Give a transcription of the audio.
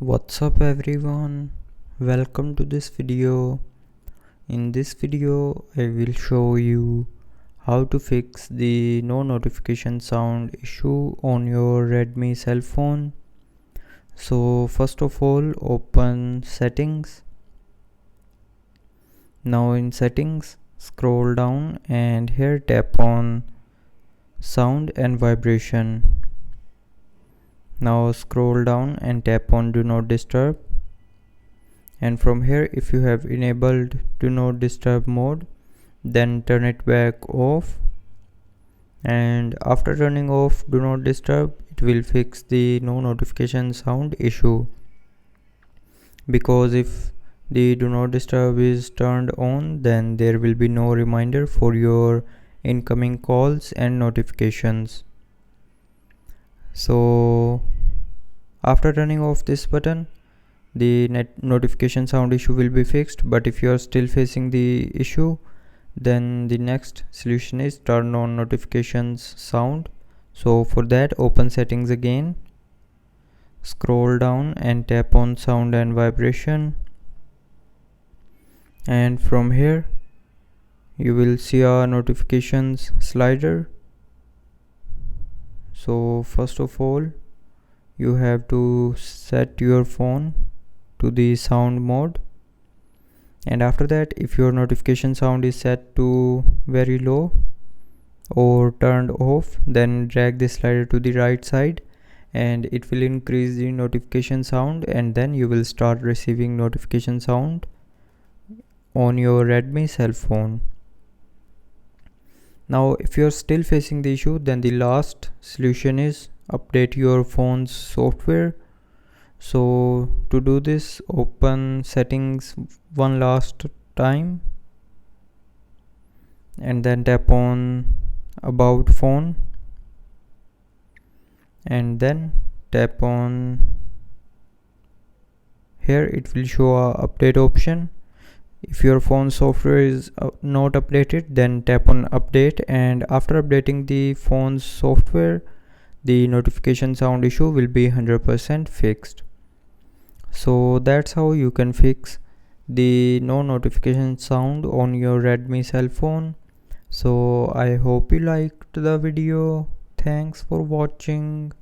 What's up everyone, welcome to this video. In this video I will show you how to fix the no notification sound issue on your Redmi cell phone. So first of all, open settings. Now in settings, scroll down and here tap on sound and vibration. Now scroll down and tap on do not disturb. And from here, if you have enabled do not disturb mode, then turn it back off, and after turning off do not disturb, it will fix the no notification sound issue. Because if the do not disturb is turned on, then there will be no reminder for your incoming calls and notifications. So after turning off this button, the notification sound issue will be fixed. But if you are still facing the issue, then the next solution is turn on notifications sound. So for that, open settings again, scroll down and tap on sound and vibration, and from here you will see a notifications slider. So first of all, you have to set your phone to the sound mode, and after that, if your notification sound is set to very low or turned off, then drag the slider to the right side and it will increase the notification sound, and then you will start receiving notification sound on your Redmi cell phone. Now if you are still facing the issue, then the last solution is update your phone's software. So to do this, open settings one last time and then tap on about phone, and then tap on here, it will show a update option. If your phone software is not updated, then tap on update, and after updating the phone's software, the notification sound issue will be 100% fixed. So that's how you can fix the no notification sound on your Redmi cell phone. So I hope you liked the video. Thanks for watching.